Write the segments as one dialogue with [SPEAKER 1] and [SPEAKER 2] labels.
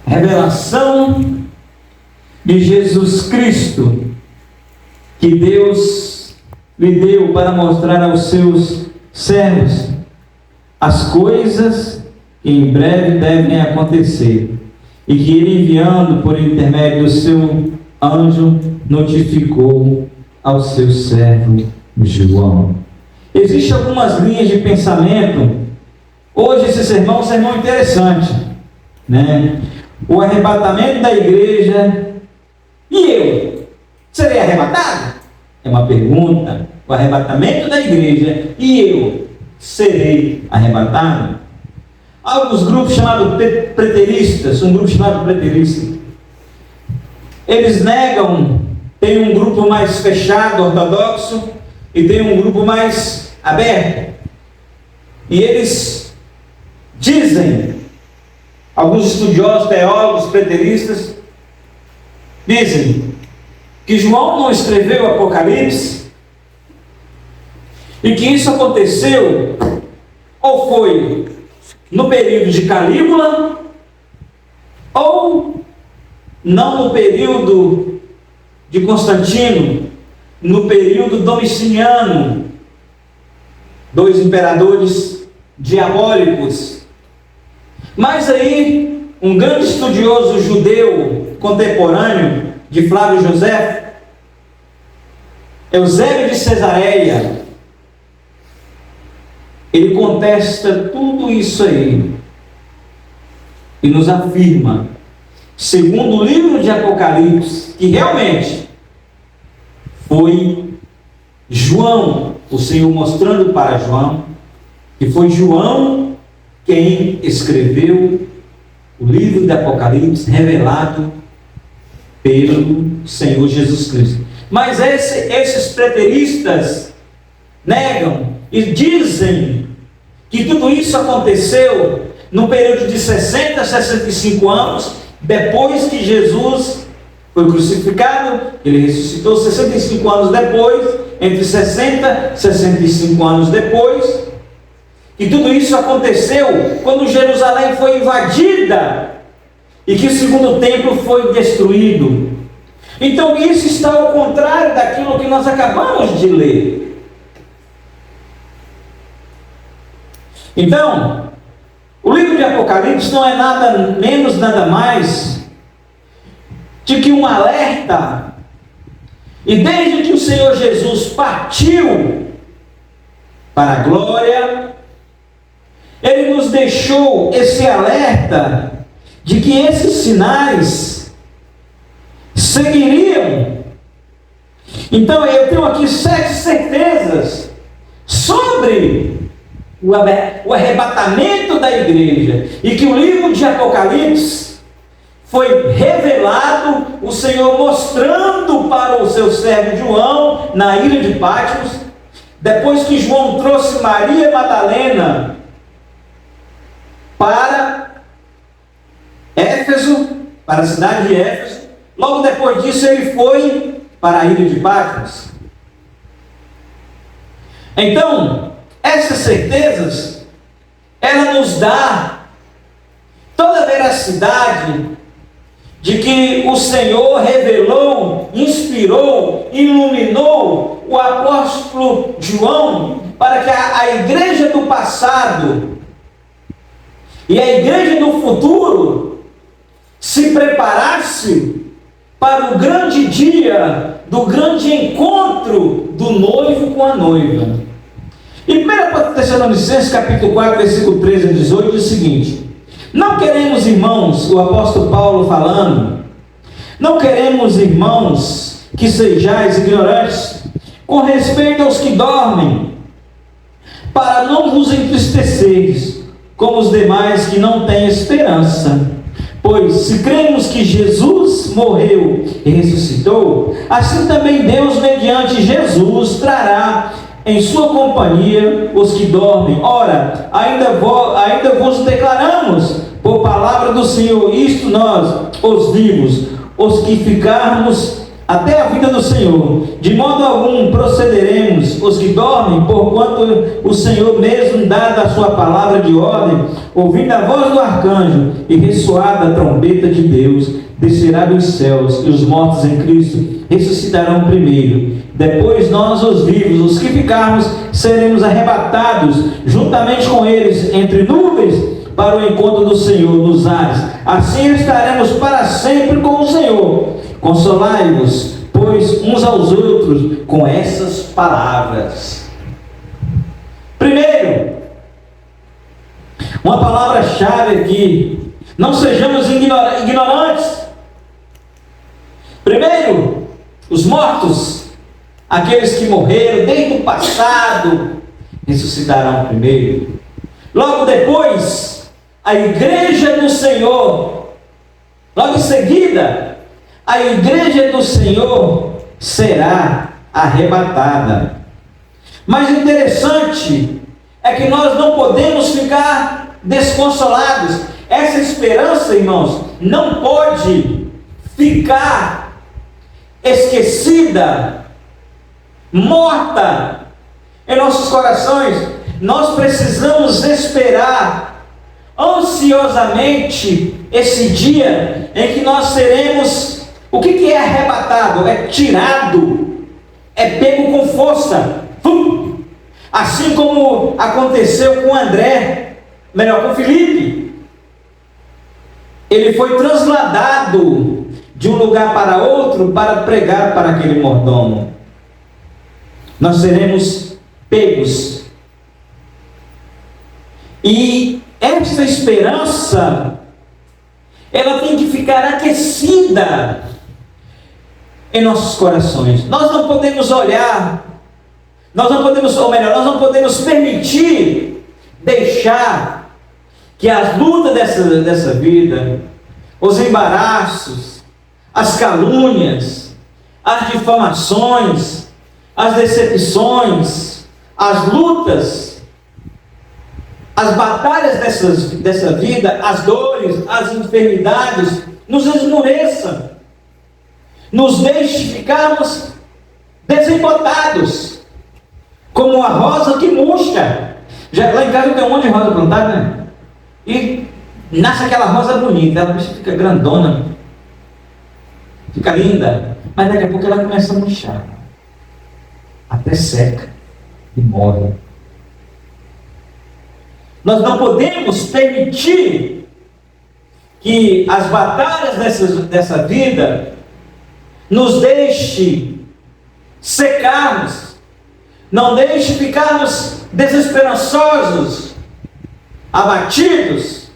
[SPEAKER 1] revelação de Jesus Cristo, que Deus lhe deu para mostrar aos seus servos as coisas que em breve devem acontecer, e que ele, enviando por intermédio do seu anjo, notificou ao seu servo João. Existem algumas linhas de pensamento. Hoje esse sermão é um sermão interessante, né? O arrebatamento da igreja. E eu? Serei arrebatado? É uma pergunta. O arrebatamento da igreja. E eu? Serei arrebatado? Há alguns grupos chamados preteristas. Um grupo chamado preterista. Eles negam. Tem um grupo mais fechado, ortodoxo, e tem um grupo mais aberto. E eles dizem, alguns estudiosos, teólogos, preteristas, dizem que João não escreveu o Apocalipse e que isso aconteceu ou foi no período de Calígula ou não no período de Constantino, no período domiciliano, dois imperadores diabólicos. Mas aí, um grande estudioso judeu contemporâneo de Flávio José, Eusébio de Cesareia, ele contesta tudo isso aí e nos afirma, segundo o livro de Apocalipse, que realmente foi João, o Senhor mostrando para João, que foi João quem escreveu o livro de Apocalipse revelado pelo Senhor Jesus Cristo. Mas esses preteristas negam e dizem que tudo isso aconteceu no período de 60 a 65 anos, depois que Jesus foi crucificado. Ele ressuscitou 65 anos depois, entre 60 e 65 anos depois. E tudo isso aconteceu quando Jerusalém foi invadida e que o segundo templo foi destruído. Então isso está ao contrário daquilo que nós acabamos de ler. Então, o livro de Apocalipse não é nada menos, nada mais de que um alerta. E desde que o Senhor Jesus partiu para a glória, Ele nos deixou esse alerta de que esses sinais seguiriam. Então eu tenho aqui 7 certezas sobre o arrebatamento da igreja, e que o livro de Apocalipse foi revelado, o Senhor mostrando para o seu servo João na ilha de Patmos, depois que João trouxe Maria Madalena para Éfeso, para a cidade de Éfeso. Logo depois disso ele foi para a ilha de Patmos. Então, essas certezas, ela nos dá toda a veracidade de que o Senhor revelou, inspirou, iluminou o apóstolo João para que a igreja do passado e a igreja do futuro se preparasse para o grande dia do grande encontro do noivo com a noiva. Em 1 Tessalonicenses capítulo 4, versículo 13 a 18, diz o seguinte: não queremos, irmãos, o apóstolo Paulo falando, não queremos, irmãos, que sejais ignorantes com respeito aos que dormem, para não vos entristeceres, como os demais que não têm esperança. Pois se cremos que Jesus morreu e ressuscitou, assim também Deus, mediante Jesus, trará em sua companhia os que dormem. Ora, ainda vos declaramos, por palavra do Senhor, isto nós, os vivos, os que ficarmos até a vinda do Senhor. De modo algum procederemos os que dormem, porquanto o Senhor mesmo, dada a sua palavra de ordem, ouvindo a voz do arcanjo e ressoada a trombeta de Deus, descerá dos céus, e os mortos em Cristo ressuscitarão primeiro. Depois nós, os vivos, os que ficarmos, seremos arrebatados juntamente com eles entre nuvens para o encontro do Senhor nos ares. Assim estaremos para sempre com o Senhor. Consolai-vos, pois, uns aos outros com essas palavras. Primeiro, uma palavra-chave aqui: não sejamos ignorantes. Primeiro, os mortos, aqueles que morreram desde o passado, ressuscitarão primeiro. Logo depois, a igreja do Senhor, logo em seguida, a igreja do Senhor será arrebatada. Mas interessante é que nós não podemos ficar desconsolados. Essa esperança, irmãos, não pode ficar esquecida, morta em nossos corações. Nós precisamos esperar ansiosamente esse dia em que nós seremos, o que é arrebatado? É tirado, é pego com força, assim como aconteceu com André, melhor, com Filipe. Ele foi transladado de um lugar para outro para pregar para aquele mordomo. Nós seremos pegos. E essa esperança, ela tem que ficar aquecida em nossos corações. Nós não podemos olhar, nós não podemos permitir deixar que as lutas dessa vida, os embaraços, as calúnias, as difamações, as decepções, as lutas, as batalhas dessa vida, as dores, as enfermidades, nos esmoreçam, nos deixe ficarmos desembotados, como a rosa que murcha. Lá em casa tem um monte de rosa plantada, né? E nasce aquela rosa bonita, ela fica grandona, fica linda, mas daqui a pouco ela começa a murchar, até seca e morre. Nós não podemos permitir que as batalhas dessa vida nos deixe secarmos, não deixe ficarmos desesperançosos, abatidos.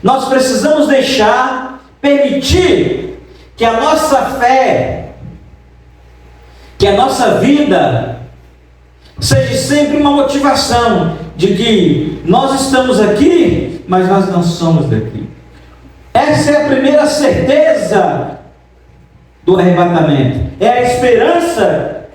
[SPEAKER 1] Nós precisamos permitir que a nossa fé, que a nossa vida seja sempre uma motivação de que nós estamos aqui, mas nós não somos daqui. Essa é a primeira certeza do arrebatamento. É a esperança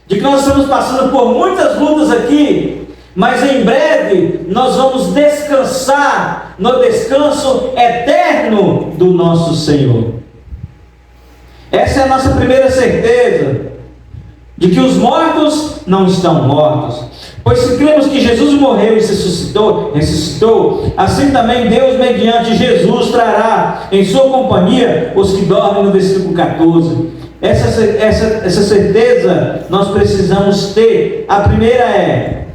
[SPEAKER 1] de que nós estamos passando por muitas lutas aqui, mas em breve nós vamos descansar no descanso eterno do nosso Senhor. Essa é a nossa primeira certeza, de que os mortos não estão mortos. Pois se cremos que Jesus morreu e ressuscitou, assim também Deus, mediante Jesus, trará em sua companhia os que dormem, no versículo 14. Essa certeza nós precisamos ter. A primeira é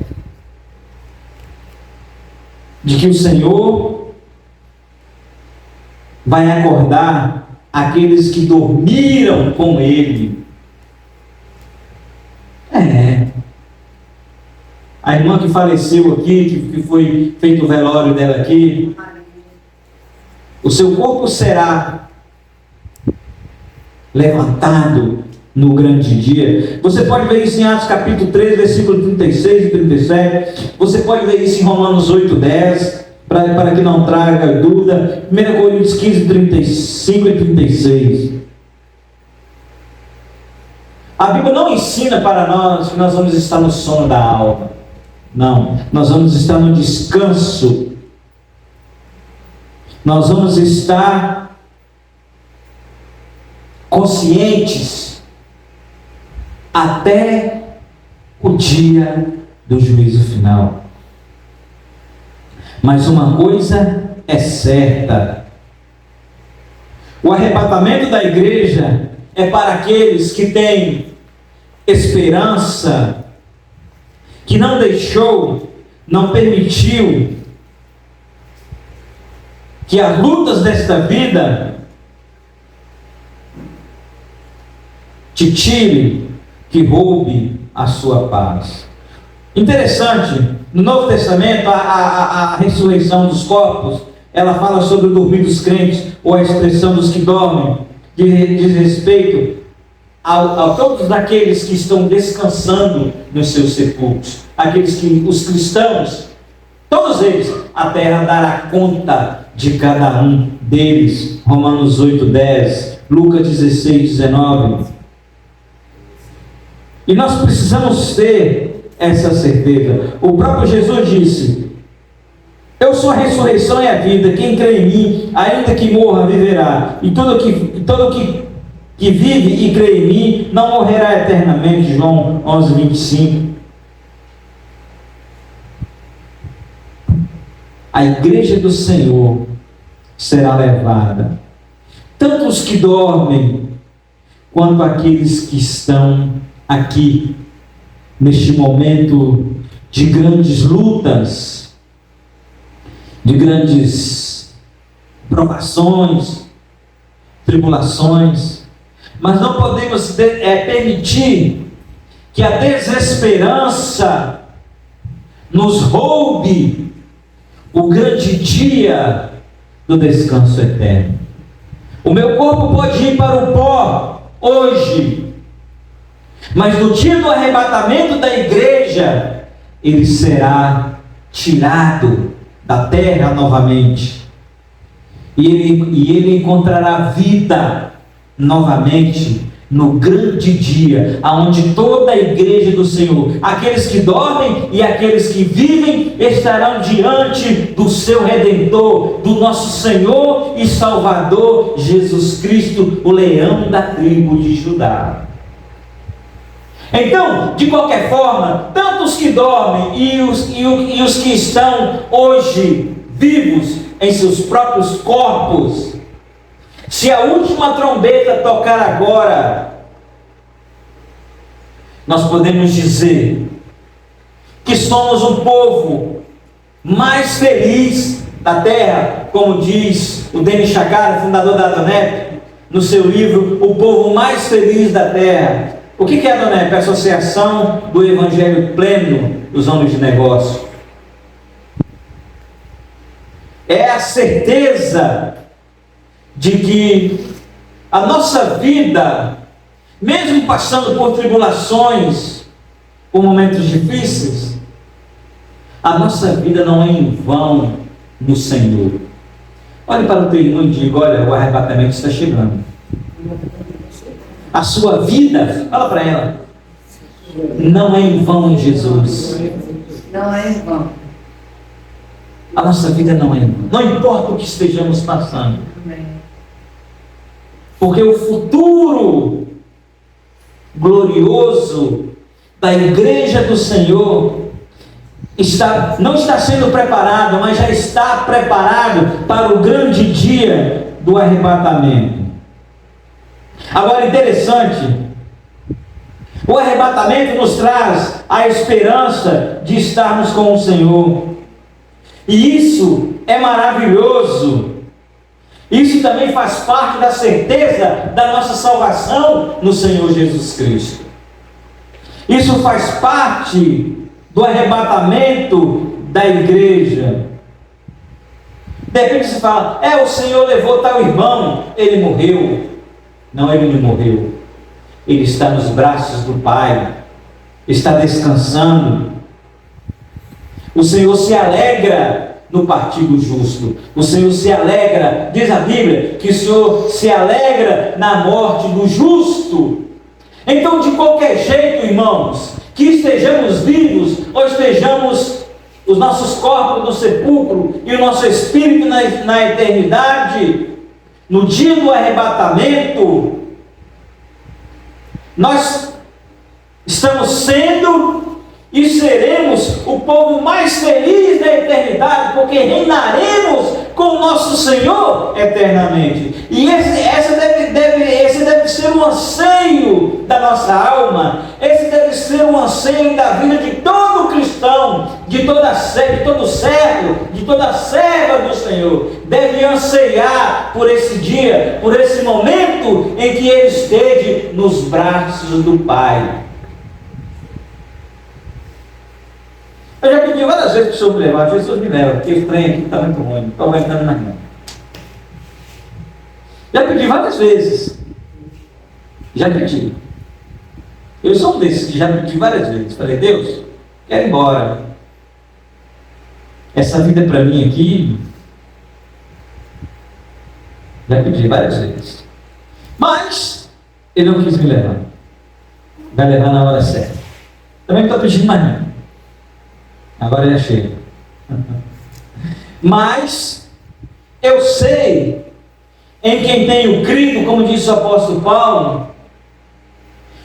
[SPEAKER 1] de que o Senhor vai acordar aqueles que dormiram com Ele. A irmã que faleceu aqui, que foi feito o velório dela aqui, o seu corpo será levantado no grande dia. Você pode ver isso em Atos capítulo 3, versículo 36 e 37. Você pode ver isso em Romanos 8, 10, para que não traga dúvida. 1 Coríntios 15, 35 e 36. A Bíblia não ensina para nós que nós vamos estar no sono da alma. Não, nós vamos estar no descanso. Nós vamos estar conscientes até o dia do juízo final. Mas uma coisa é certa: o arrebatamento da igreja é para aqueles que têm esperança, que não deixou, não permitiu que as lutas desta vida te tire, que roube a sua paz. Interessante, no Novo Testamento, a ressurreição dos corpos, ela fala sobre o dormir dos crentes, ou a expressão dos que dormem, diz respeito a todos aqueles que estão descansando nos seus sepulcros, os cristãos, todos eles, a terra dará conta de cada um deles. Romanos 8:10, Lucas 16:19. E nós precisamos ter essa certeza. O próprio Jesus disse: eu sou a ressurreição e a vida, quem crê em mim, ainda que morra, viverá, e todo que vive e crê em mim, não morrerá eternamente. João 11:25. A igreja do Senhor será levada, tanto os que dormem, quanto aqueles que estão aqui, neste momento de grandes lutas, de grandes provações, tribulações. Mas não podemos permitir que a desesperança nos roube o grande dia do descanso eterno. O meu corpo pode ir para o pó hoje, mas no dia do arrebatamento da igreja, ele será tirado da terra novamente, e ele encontrará vida novamente no grande dia, aonde toda a igreja do Senhor, aqueles que dormem e aqueles que vivem, estarão diante do seu Redentor, do nosso Senhor e Salvador Jesus Cristo, o leão da tribo de Judá. Então, de qualquer forma, tanto os que dormem e os que estão hoje vivos em seus próprios corpos, se a última trombeta tocar agora, nós podemos dizer que somos um povo mais feliz da terra, como diz o Denis Chagara, fundador da Adonep, no seu livro O Povo Mais Feliz da Terra. O que é a Adonep? A Associação do Evangelho Pleno dos Homens de Negócio. É a certeza de que a nossa vida, mesmo passando por tribulações, por momentos difíceis, a nossa vida não é em vão no Senhor. Olhe para o teu irmão e diga: olha, o arrebatamento está chegando. A sua vida, fala para ela, não é em vão em Jesus.
[SPEAKER 2] Não é em vão.
[SPEAKER 1] A nossa vida não é em vão. Não importa o que estejamos passando. Porque o futuro glorioso da igreja do Senhor não está sendo preparado, mas já está preparado para o grande dia do arrebatamento. Agora, interessante, o arrebatamento nos traz a esperança de estarmos com o Senhor, e isso é maravilhoso. Isso também faz parte da certeza da nossa salvação no Senhor Jesus Cristo. Isso faz parte do arrebatamento da igreja. De repente se fala: o Senhor levou tal irmão, ele morreu. Não, ele não morreu. Ele está nos braços do Pai, está descansando. O Senhor se alegra no partido justo. O Senhor se alegra, diz a Bíblia, que o Senhor se alegra na morte do justo. Então, de qualquer jeito, irmãos, que estejamos vivos ou estejamos os nossos corpos no sepulcro e o nosso espírito na eternidade, no dia do arrebatamento, Nós estamos sendo e seremos o povo mais feliz da eternidade, porque reinaremos com o nosso Senhor eternamente. E esse deve ser um anseio da nossa alma, esse deve ser um anseio da vida de todo cristão, de todo servo, de toda serva do Senhor. Deve anseiar por esse dia, por esse momento em que ele esteja nos braços do Pai. Eu já pedi várias vezes para o Senhor me levar, Jesus me leva, porque esse trem aqui está muito ruim, não estou aguentando mais não. Já pedi várias vezes. Já pedi. Eu sou um desses que já pedi várias vezes. Falei, Deus, quero ir embora. Essa vida é para mim aqui. Já pedi várias vezes. Mas Ele não quis me levar. Vai levar na hora certa. Também não estou pedindo mais não. Agora já chega. Mas eu sei em quem tenho crido, como disse o apóstolo Paulo,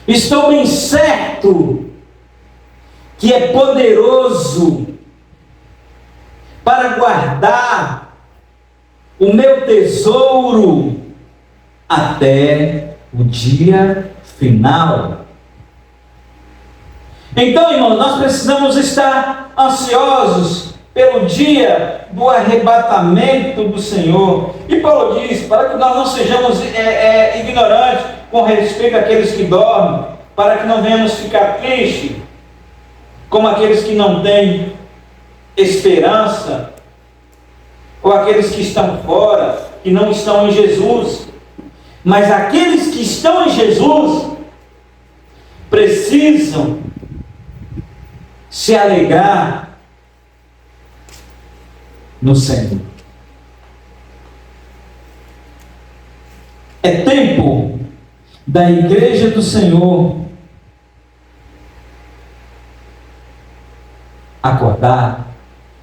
[SPEAKER 1] estou bem certo que é poderoso para guardar o meu tesouro até o dia final. Então, irmãos, nós precisamos estar ansiosos pelo dia do arrebatamento do Senhor. E Paulo diz, para que nós não sejamos ignorantes com respeito àqueles que dormem, para que não venhamos ficar tristes, como aqueles que não têm esperança, ou aqueles que estão fora, que não estão em Jesus. Mas aqueles que estão em Jesus precisam se alegrar no Senhor. É tempo da igreja do Senhor acordar,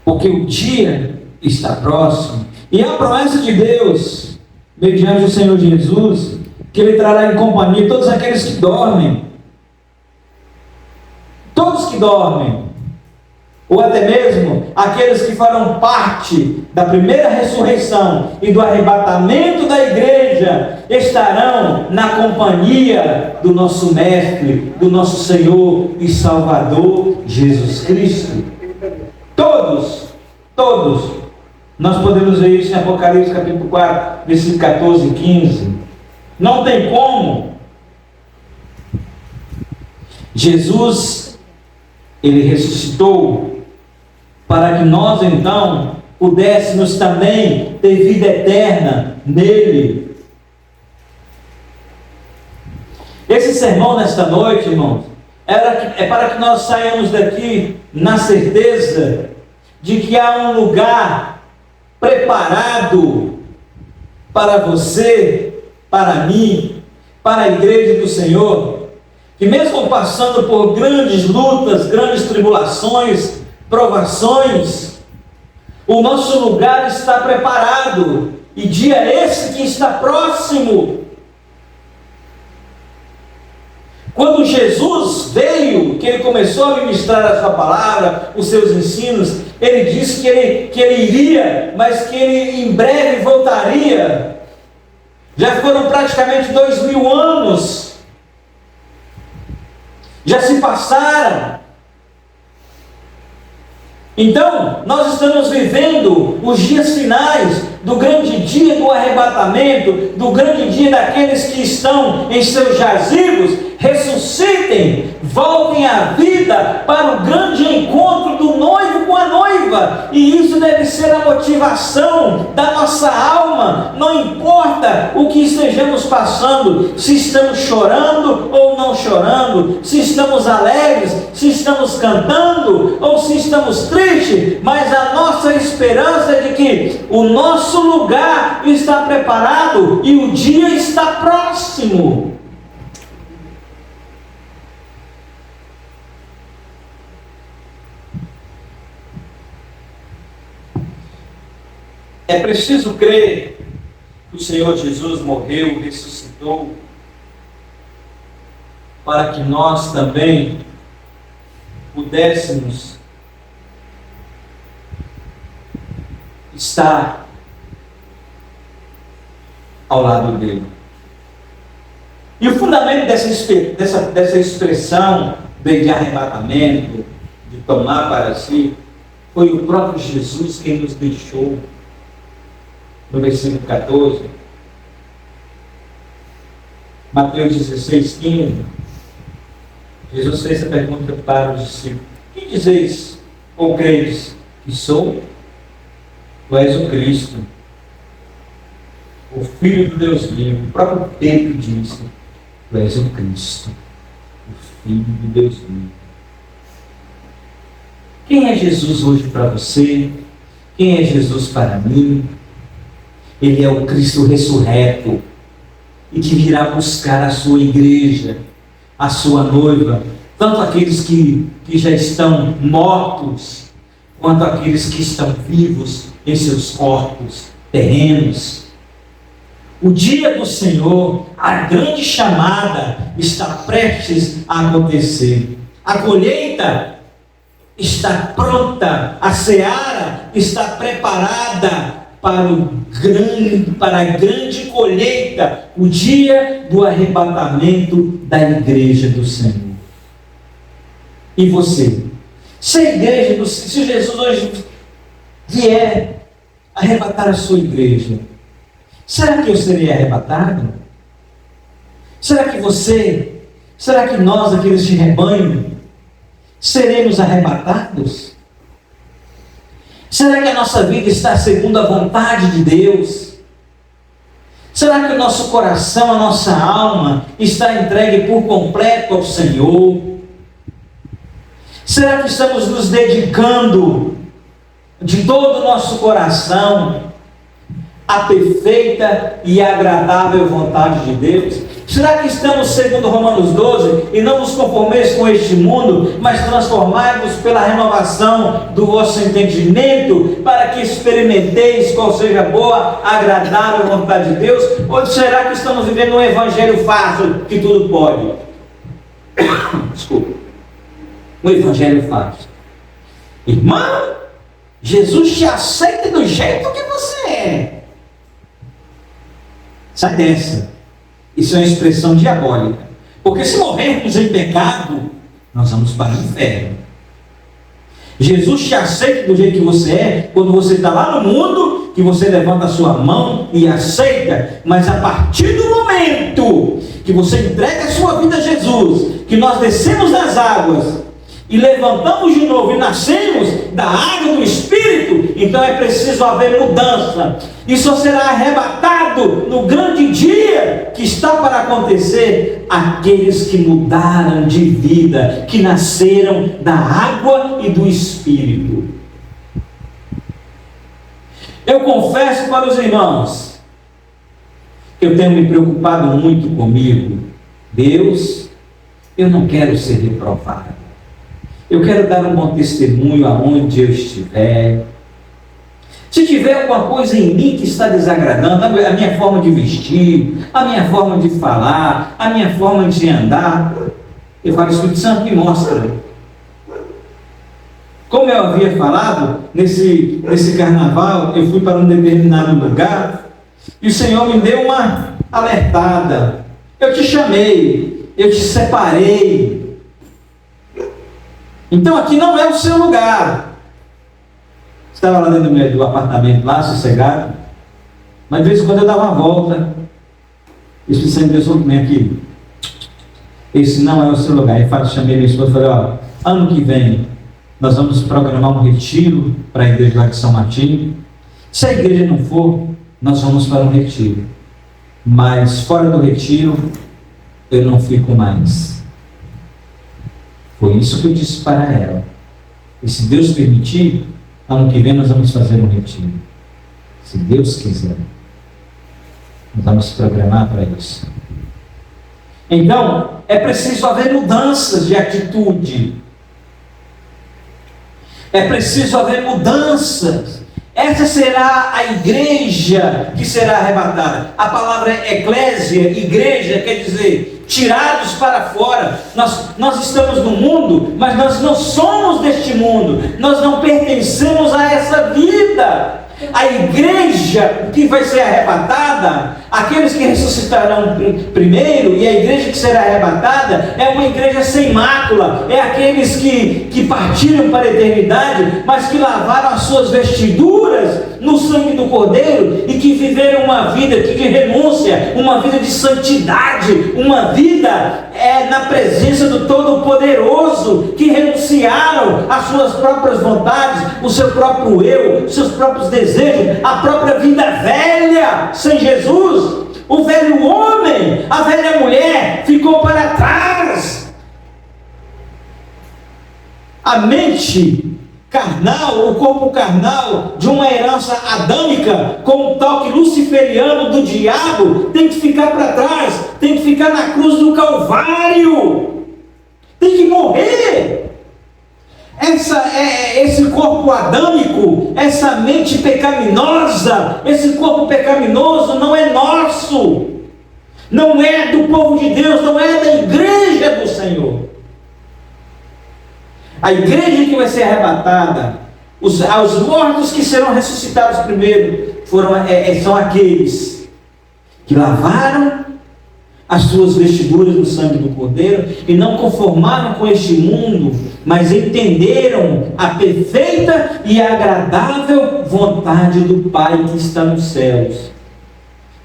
[SPEAKER 1] porque o dia está próximo, e a promessa de Deus, mediante o Senhor Jesus, que Ele trará em companhia todos aqueles que dormem, todos que dormem, ou até mesmo aqueles que farão parte da primeira ressurreição e do arrebatamento da igreja, estarão na companhia do nosso Mestre, do nosso Senhor e Salvador Jesus Cristo. Todos, nós podemos ver isso em Apocalipse capítulo 4, versículo 14 e 15. Não tem como. Jesus, Ele ressuscitou para que nós então pudéssemos também ter vida eterna nele. Esse sermão nesta noite, irmãos, é para que nós saiamos daqui na certeza de que há um lugar preparado para você, para mim, para a igreja do Senhor, que mesmo passando por grandes lutas, grandes tribulações, provações, o nosso lugar está preparado, e dia esse que está próximo. Quando Jesus veio, que Ele começou a ministrar a sua palavra, os seus ensinos, Ele disse que ele iria, mas que Ele em breve voltaria. Já foram praticamente 2000 anos, já se passaram. Então, nós estamos vivendo os dias finais do grande dia do arrebatamento, do grande dia daqueles que estão em seus jazigos, ressuscitem, voltem à vida para o grande encontro do noivo com a noiva. E isso deve ser a motivação da nossa alma, não importa o que estejamos passando, se estamos chorando ou não chorando, se estamos alegres, se estamos cantando ou se estamos tristes, mas a nossa esperança é de que o nosso lugar está preparado e o dia está próximo. É preciso crer que o Senhor Jesus morreu, ressuscitou, para que nós também pudéssemos estar ao lado dele. E o fundamento dessa expressão de arrebatamento, de tomar para si, foi o próprio Jesus quem nos deixou. No versículo 14, Mateus 16, 15, Jesus fez a pergunta para os discípulos: que dizeis, ou credes que sou? Tu és o Cristo, o Filho do Deus vivo. O próprio Pedro disse: tu és o Cristo, o Filho de Deus vivo. Quem é Jesus hoje para você? Quem é Jesus para mim? Ele é o Cristo ressurreto e que virá buscar a sua igreja, a sua noiva, tanto aqueles que já estão mortos, quanto aqueles que estão vivos em seus corpos terrenos. O dia do Senhor, a grande chamada, está prestes a acontecer. A colheita está pronta, a seara está preparada para a grande colheita, o dia do arrebatamento da igreja do Senhor. E você? Se a igreja, se Jesus hoje vier arrebatar a sua igreja, será que eu serei arrebatado? Será que nós, aqueles de rebanho, seremos arrebatados? Será que a nossa vida está segundo a vontade de Deus? Será que o nosso coração, a nossa alma está entregue por completo ao Senhor? Será que estamos nos dedicando de todo o nosso coração à perfeita e agradável vontade de Deus? Será que estamos segundo Romanos 12 e não nos conformeis com este mundo, mas transformai-vos pela renovação do vosso entendimento, para que experimenteis qual seja a boa, agradável vontade de Deus? Ou será que estamos vivendo um evangelho fácil, que tudo pode? Desculpa. Um evangelho fácil. Irmão, Jesus te aceita do jeito que você é. Sai dessa. Isso é uma expressão diabólica. Porque se morrermos em pecado, nós vamos para o inferno. Jesus te aceita do jeito que você é, quando você está lá no mundo, que você levanta a sua mão e aceita. Mas a partir do momento que você entrega a sua vida a Jesus, que nós descemos das águas e levantamos de novo e nascemos da água do Espírito, então é preciso haver mudança. E só será arrebatado no grande dia que está para acontecer aqueles que mudaram de vida, que nasceram da água e do Espírito. Eu confesso para os irmãos que eu tenho me preocupado muito comigo. Deus, eu não quero ser reprovado. Eu quero dar um bom testemunho aonde eu estiver. Se tiver alguma coisa em mim que está desagradando, a minha forma de vestir, a minha forma de falar, a minha forma de andar, eu falo: Espírito Santo, me mostra. Como eu havia falado, nesse carnaval, eu fui para um determinado lugar e o Senhor me deu uma alertada. Eu te chamei, eu te separei. Então aqui não é o seu lugar. Estava lá dentro do apartamento, lá sossegado, mas de vez em quando eu dava uma volta. E o Espírito Santo Deus falou: vem aqui, esse não é o seu lugar. Eu chamei minha esposa e falei: ó, ano que vem nós vamos programar um retiro para a igreja lá de São Martinho. Se a igreja não for, nós vamos para um retiro, mas fora do retiro eu não fico mais. Foi isso que eu disse para ela. E se Deus permitir, ano que vem nós vamos fazer um retiro. Se Deus quiser, nós vamos programar para isso. Então, é preciso haver mudanças de atitude. É preciso haver mudanças. Essa será a igreja que será arrebatada. A palavra eclésia, igreja, quer dizer tirados para fora. Nós estamos no mundo, mas nós não somos deste mundo, nós não pertencemos a essa vida. A igreja que vai ser arrebatada, aqueles que ressuscitarão primeiro, e a igreja que será arrebatada é uma igreja sem mácula, é aqueles que partiram para a eternidade, mas que lavaram as suas vestiduras no sangue do Cordeiro e que viveram uma vida de renúncia, uma vida de santidade, uma vida na presença do Todo-Poderoso, que renunciaram às suas próprias vontades, o seu próprio eu, os seus próprios desejos, a própria vida velha sem Jesus. O velho homem, a velha mulher ficou para trás. A mente carnal, o corpo carnal de uma herança adâmica com um toque luciferiano do diabo tem que ficar para trás, tem que ficar na cruz do Calvário, tem que morrer. Esse corpo adâmico, essa mente pecaminosa, esse corpo pecaminoso não é nosso, não é do povo de Deus, não é da igreja do Senhor. A igreja que vai ser arrebatada, os mortos que serão ressuscitados primeiro, são aqueles que lavaram as suas vestiduras no sangue do Cordeiro e não conformaram com este mundo, mas entenderam a perfeita e agradável vontade do Pai que está nos céus,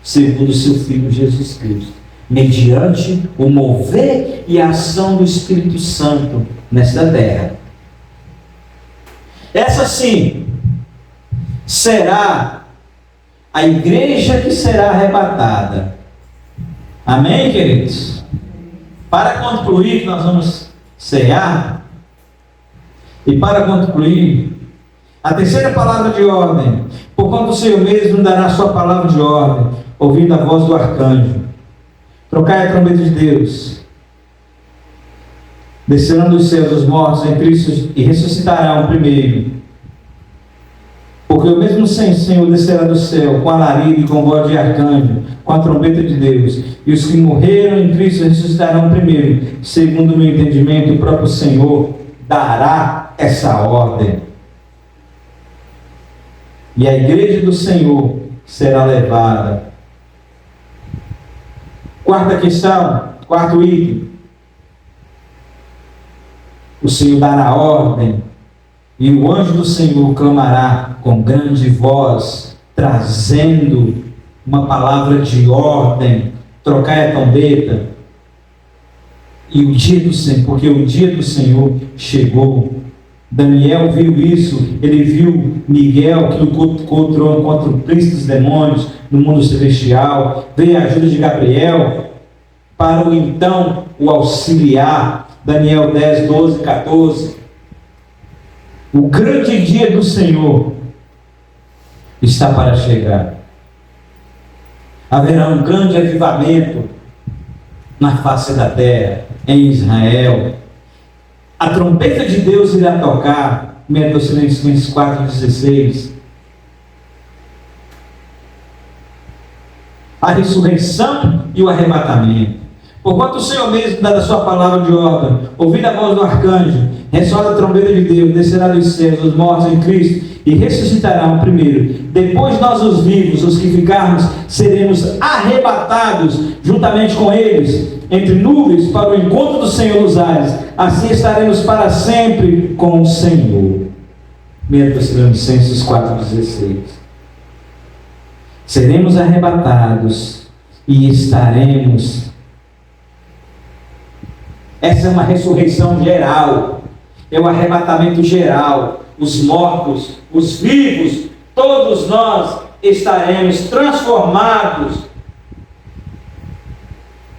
[SPEAKER 1] segundo o seu Filho Jesus Cristo, mediante o mover e a ação do Espírito Santo nesta terra. Essa sim será a igreja que será arrebatada. Amém, queridos? Para concluir, nós vamos cear. E para concluir, a terceira palavra de ordem: porquanto o Senhor mesmo dará a sua palavra de ordem, ouvindo a voz do arcanjo. Trocai a trombeta de Deus, descerão dos céus os mortos em Cristo e ressuscitarão primeiro. Porque o mesmo Senhor descerá do céu com alarido e com voz de arcanjo, com a trombeta de Deus, e os que morreram em Cristo ressuscitarão primeiro. Segundo o meu entendimento, o próprio Senhor dará essa ordem. E a igreja do Senhor será levada. Quarta questão, quarto item: o Senhor dará ordem, e o anjo do Senhor clamará com grande voz, trazendo uma palavra de ordem. Trocai a trombeta. E o dia do Senhor, porque o dia do Senhor chegou. Daniel viu isso, ele viu Miguel que lutou contra o príncipe dos demônios no mundo celestial, veio a ajuda de Gabriel para o auxiliar. Daniel 10, 12, 14. O grande dia do Senhor está para chegar. Haverá um grande avivamento na face da terra, em Israel. A trombeta de Deus irá tocar, 1 Tessalonicenses 4,16. A ressurreição e o arrebatamento. Porquanto o Senhor mesmo dá a sua palavra de ordem, ouvindo a voz do arcanjo, ressoa a trombeta de Deus, descerá dos céus os mortos em Cristo e ressuscitarão primeiro. Depois nós, os vivos, os que ficarmos, seremos arrebatados juntamente com eles entre nuvens para o encontro do Senhor nos ares. Assim estaremos para sempre com o Senhor. 1 Tessalonicenses 4,16. Seremos arrebatados e estaremos. Essa é uma ressurreição geral, é o arrebatamento geral. Os mortos, os vivos, todos nós estaremos transformados,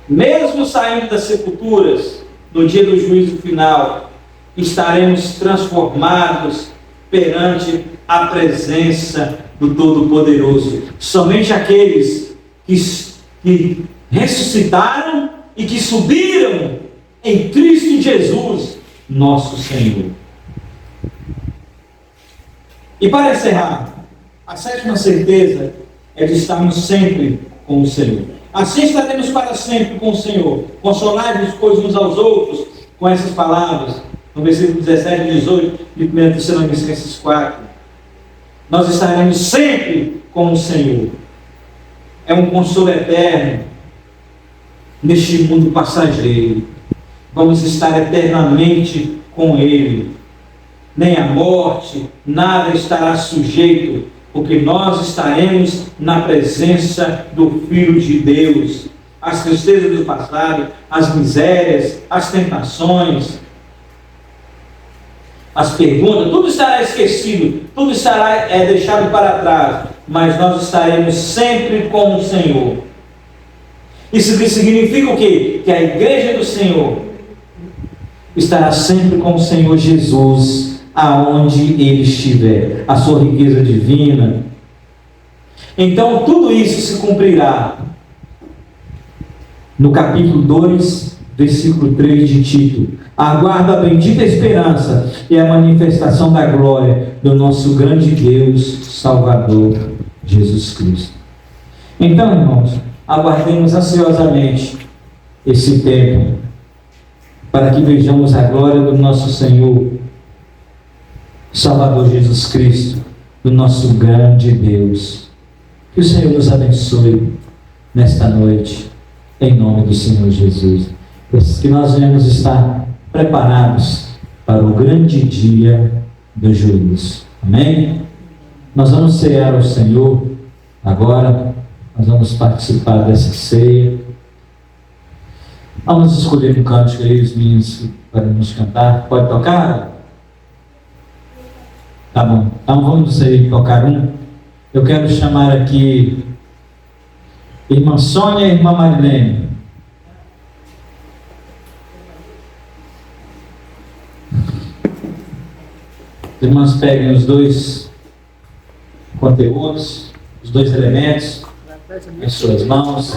[SPEAKER 1] mesmo saindo das sepulturas, no dia do juízo final, estaremos transformados perante a presença do Todo-Poderoso. Somente aqueles que ressuscitaram e que subiram em Cristo Jesus, nosso Senhor. E para encerrar, a sétima certeza é de estarmos sempre com o Senhor. Assim estaremos para sempre com o Senhor. Consolai-vos, pois, uns aos outros com essas palavras. No versículo 17 e 18 de 1 Tessalonicenses 4. Nós estaremos sempre com o Senhor. É um consolo eterno neste mundo passageiro. Vamos estar eternamente com Ele. Nem a morte, nada estará sujeito, porque nós estaremos na presença do Filho de Deus. As tristezas do passado, as misérias, as tentações, as perguntas, tudo estará esquecido, tudo estará deixado para trás, mas nós estaremos sempre com o Senhor. Isso significa o quê? Que a igreja do Senhor estará sempre com o Senhor Jesus, aonde Ele estiver, a sua riqueza divina. Então tudo isso se cumprirá no capítulo 2, versículo 3 de Tito. Aguarda a bendita esperança e a manifestação da glória do nosso grande Deus, Salvador, Jesus Cristo. Então, irmãos, aguardemos ansiosamente esse tempo, para que vejamos a glória do nosso Senhor, Salvador Jesus Cristo, do nosso grande Deus. Que o Senhor nos abençoe nesta noite, em nome do Senhor Jesus. Que nós venhamos estar preparados para o grande dia do juízo. Amém? Nós vamos cear ao Senhor agora, nós vamos participar dessa ceia. Vamos escolher um cântico aí, os meninos, para nos cantar. Pode tocar? Tá bom. Então vamos aí tocar um. Eu quero chamar aqui irmã Sônia e irmã Marilene. Os irmãos peguem os dois conteúdos, os dois elementos em suas mãos,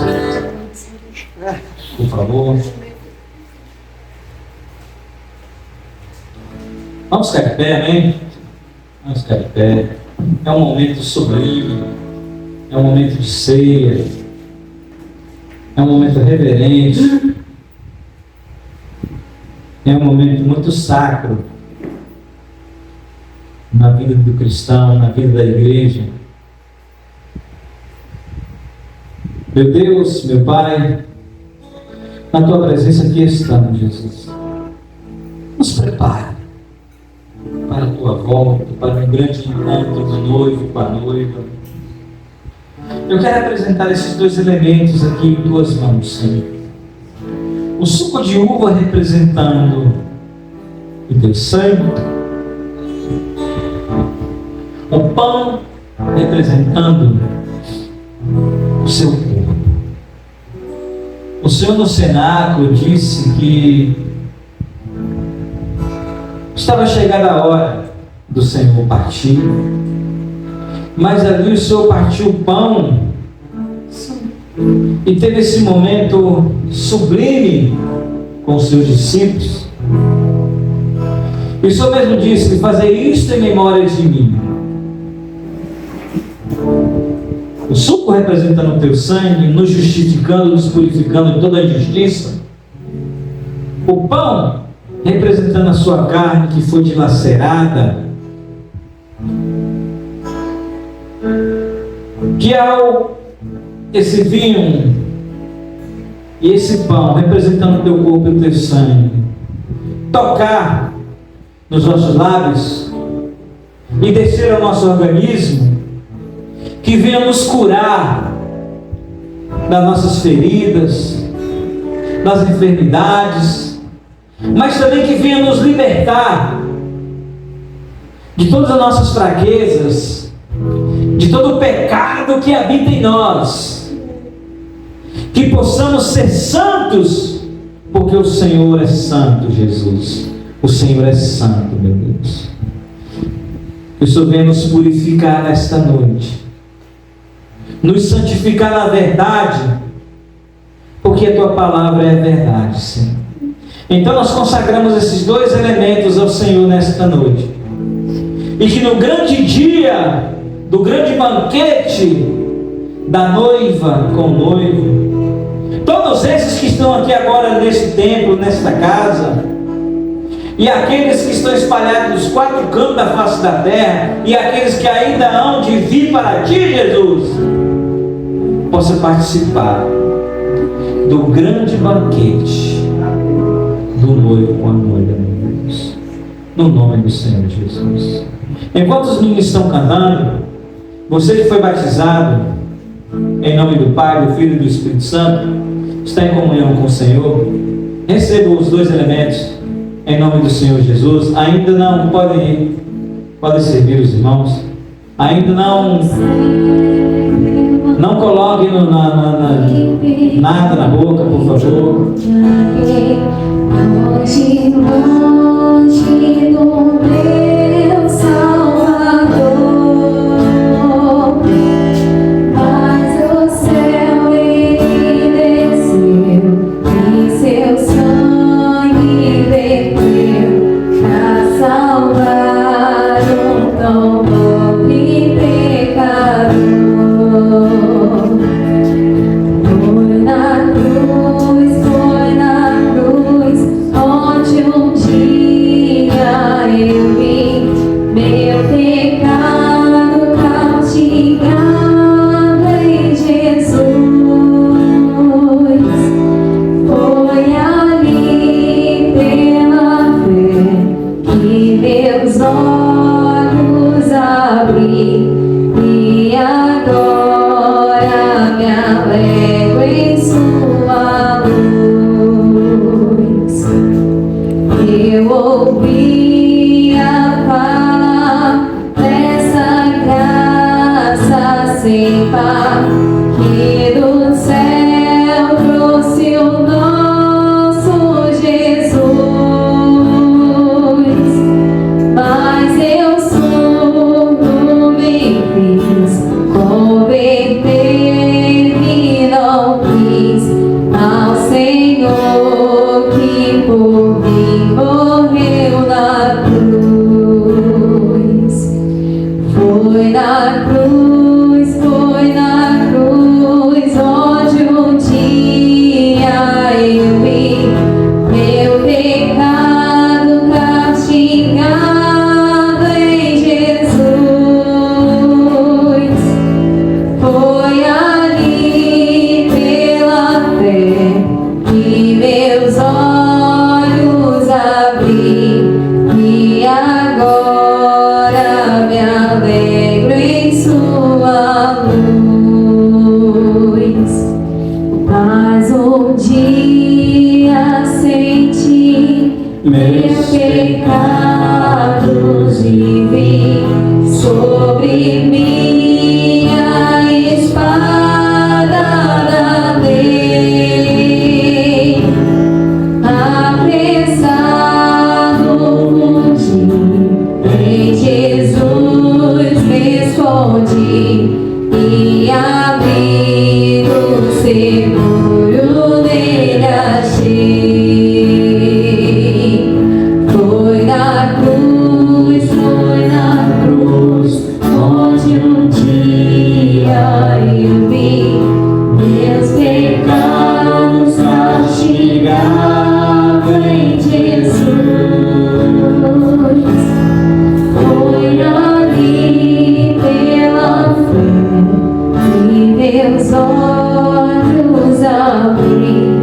[SPEAKER 1] por favor. Vamos ficar de pé, amém? Vamos ficar de pé. É um momento sublime, é um momento de ceia, é um momento reverente, é um momento muito sacro na vida do cristão, na vida da igreja. Meu Deus, meu Pai, na Tua presença aqui estamos, Jesus. Nos prepara para a Tua volta, para um grande encontro do noivo com a noiva. Eu quero apresentar esses dois elementos aqui em Tuas mãos, Senhor. O suco de uva representando o Teu sangue, o pão representando o Seu corpo. O Senhor no cenáculo disse que estava chegada a hora do Senhor partir, mas ali o Senhor partiu o pão e teve esse momento sublime com os seus discípulos. E o Senhor mesmo disse: fazer isto em memória de mim. O suco representando o teu sangue, nos justificando, nos purificando de toda a injustiça. O pão representando a sua carne que foi dilacerada, que ao esse vinho e esse pão representando o teu corpo e o teu sangue tocar nos nossos lábios e descer ao nosso organismo, que venha nos curar das nossas feridas, das enfermidades, mas também que venha nos libertar de todas as nossas fraquezas, de todo o pecado que habita em nós, que possamos ser santos, porque o Senhor é santo, Jesus. O Senhor é santo, meu Deus. Que o Senhor venha nos purificar nesta noite, nos santificar na verdade, porque a Tua palavra é verdade, Senhor. Então nós consagramos esses dois elementos ao Senhor nesta noite, e que no grande dia do grande banquete da noiva com o noivo, Todos esses que estão aqui agora nesse templo, nesta casa, e aqueles que estão espalhados nos 4 cantos da face da terra, e aqueles que ainda hão de vir para ti, Jesus, possa participar do grande banquete do noivo com a noiva, meu Deus, no nome do Senhor Jesus. Enquanto os meninos estão cantando, você que foi batizado em nome do Pai, do Filho e do Espírito Santo, está em comunhão com o Senhor, receba os 2 elementos em nome do Senhor Jesus. Ainda não podem ir, podem servir os irmãos. Ainda não coloquem nada na boca, por favor.
[SPEAKER 3] Longe do meu Salvador, mas o céu ele desceu e seu sangue verteu pra salvar um tão pobre pecador. Foi na cruz, onde um dia eu vi meu pecado castigado em Jesus. Foi ali pela fé que meus olhos abri, e agora me alegro em sua luz. Eu ouvia falar dessa graça sem par, que do céu trouxe o nosso Jesus. Mas eu surdo me fiz, converter-me não quis ao Senhor que por mim morreu na cruz. Foi na cruz, onde um dia eu vi meu pecado castigado em Jesus. Foi ali pela fé que meus olhos abri, e agora me alegro em sua luz. Mas um dia senti meus pecados e vi sobre minha espada da lei. Apressado fugi, em Jesus me escondi, e abrigo seguro nele achei. Foi na cruz, onde um dia eu vi meus pecados castigados em Jesus. Foi ali pela fé que meus olhos abri,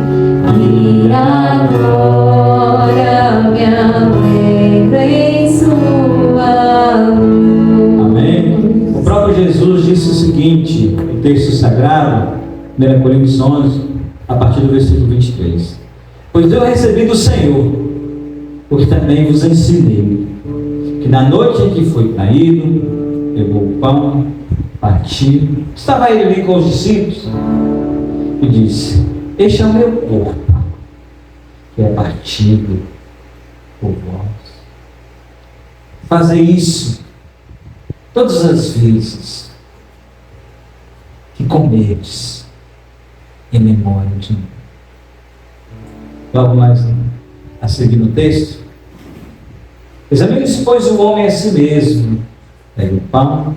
[SPEAKER 3] e agora me alegro em sua luz.
[SPEAKER 1] Amém? O próprio Jesus disse o seguinte, no texto sagrado, 1 Coríntios 11, a partir do versículo 23. Pois eu recebi do Senhor, porque também vos ensinei, que na noite em que foi traído, pegou o pão, partiu, estava ele ali com os discípulos, e disse: este é o meu corpo, que é partido por vós. Fazer isso todas as vezes que comerdes em memória de mim. Logo mais a seguir no texto, examine-se, pois, o homem a si mesmo. Pega o pão,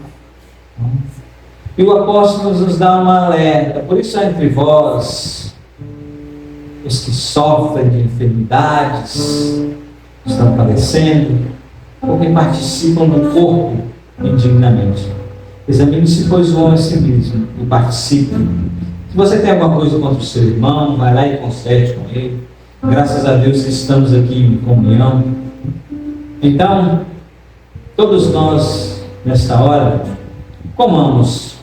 [SPEAKER 1] e o apóstolo nos dá uma alerta. Por isso há entre vós os que sofrem de enfermidades, estão padecendo, ou que participam do corpo indignamente. Examine-se, pois, o homem a si mesmo e participe. Se você tem alguma coisa contra o seu irmão, vai lá e conserte com ele. Graças a Deus que estamos aqui em comunhão. Então, todos nós, nesta hora, comamos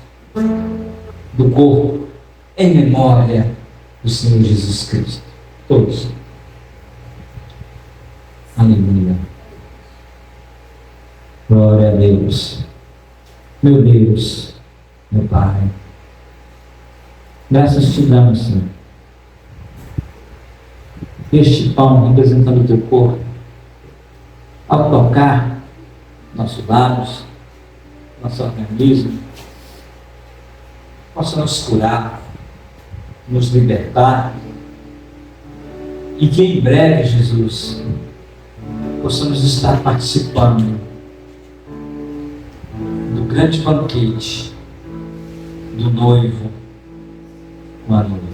[SPEAKER 1] do corpo em memória do Senhor Jesus Cristo. Todos. Aleluia. Glória a Deus. Meu Deus, meu Pai, graças te damos, Senhor. Este pão representando o teu corpo, ao tocar nossos lábios, nosso organismo, possa nos curar, nos libertar, e que em breve, Jesus, possamos estar participando do grande banquete do noivo com a noiva.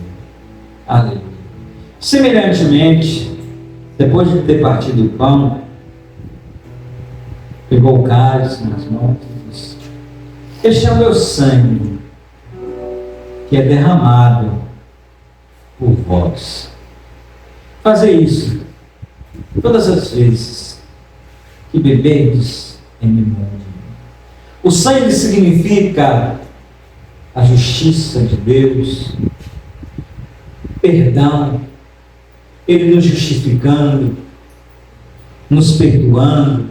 [SPEAKER 1] Aleluia. Semelhantemente, depois de ter partido o pão, pegou o cálice nas mãos e disse: este é o meu sangue, que é derramado por vós. Fazer isso todas as vezes que beberdes em memória de mim. O sangue significa a justiça de Deus, perdão, Ele nos justificando, nos perdoando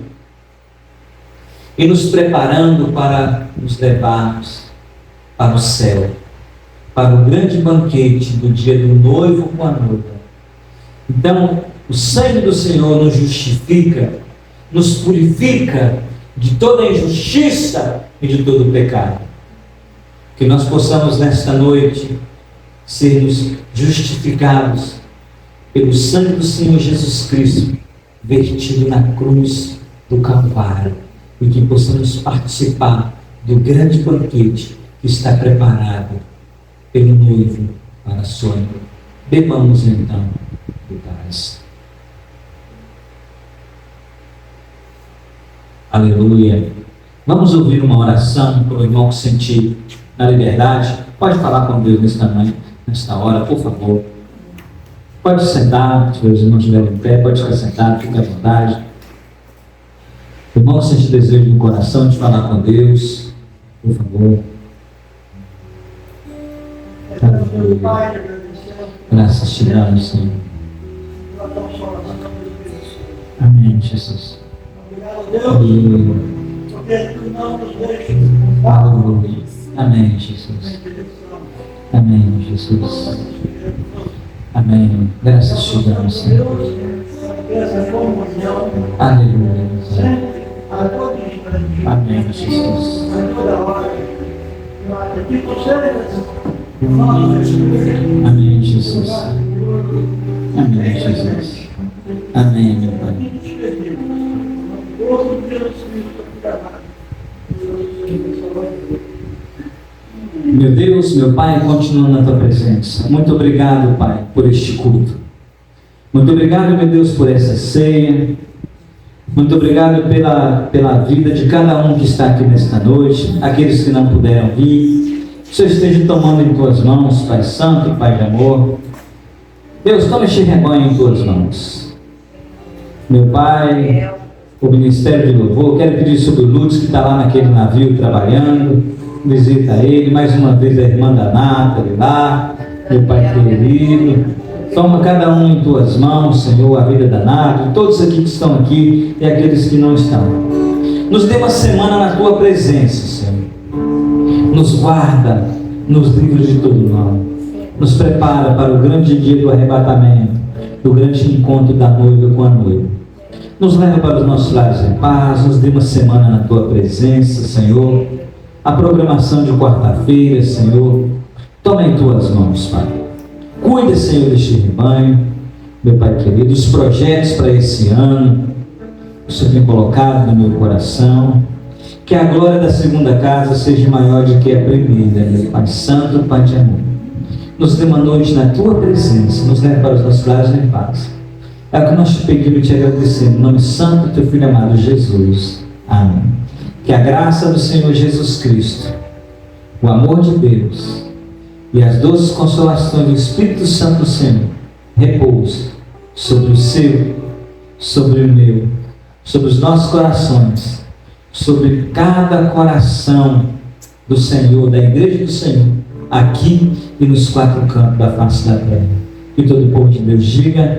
[SPEAKER 1] e nos preparando para nos levarmos para o céu, para o grande banquete do dia do noivo com a noiva. Então, o sangue do Senhor nos justifica, nos purifica de toda injustiça e de todo pecado. Que nós possamos nesta noite sermos justificados pelo sangue do Senhor Jesus Cristo, vertido na cruz do Calvário, e que possamos participar do grande banquete que está preparado pelo noivo para a sua noiva. Bebamos então do cálice. Aleluia. Vamos ouvir uma oração para o irmão que sentir na liberdade. Pode falar com Deus nesta hora, por favor. Pode sentar, se os irmãos estiverem em pé, pode ficar sentado, fique à vontade. O irmão que sentir desejo no coração de falar com Deus, por favor. Aleluia. Graças te damos, Senhor. Amém, Jesus. Aleluia. Aleluia. Amém, Jesus. Amém, Jesus. Amém. Graças te damos, Senhor. Aleluia. Amém, Jesus. Amém, Jesus. Amém, Jesus. Amém, meu Pai. Meu Deus, meu Pai, continua na Tua presença. Muito obrigado, Pai, por este culto. Muito obrigado, meu Deus, por essa ceia. Muito obrigado pela vida de cada um que está aqui nesta noite, aqueles que não puderam vir. Que o Senhor esteja tomando em Tuas mãos, Pai Santo, Pai de amor. Deus, toma este rebanho em Tuas mãos. Meu Pai, o Ministério de Louvor, quero pedir sobre o Lutz, que está lá naquele navio trabalhando. Visita ele, mais uma vez a irmã da Nathalie lá, meu Pai querido. Toma cada um em Tuas mãos, Senhor, a vida da Nathalie, todos aqui que estão aqui e aqueles que não estão. Nos dê uma semana na Tua presença, Senhor. Nos guarda, nos livra de todo mal. Nos prepara para o grande dia do arrebatamento, do grande encontro da noiva com a noiva. Nos leva para os nossos lares em paz, nos dê uma semana na Tua presença, Senhor. A programação de quarta-feira, Senhor, toma em Tuas mãos, Pai. Cuida, Senhor, deste rebanho, meu Pai querido, os projetos para esse ano, que o Senhor tem colocado no meu coração. Que a glória da segunda casa seja maior do que a primeira, meu Pai Santo, Pai de amor. nos dê uma noite na tua presença, nos leve para os nossos lares em paz. É o que nós te pedimos e te agradecemos, em nome santo do teu Filho amado Jesus. Amém. Que a graça do Senhor Jesus Cristo, o amor de Deus e as doces consolações do Espírito Santo do Senhor repouse sobre o seu, sobre o meu, sobre os nossos corações, sobre cada coração do Senhor, da igreja do Senhor, aqui e nos quatro cantos da face da terra. E todo o povo de Deus diga: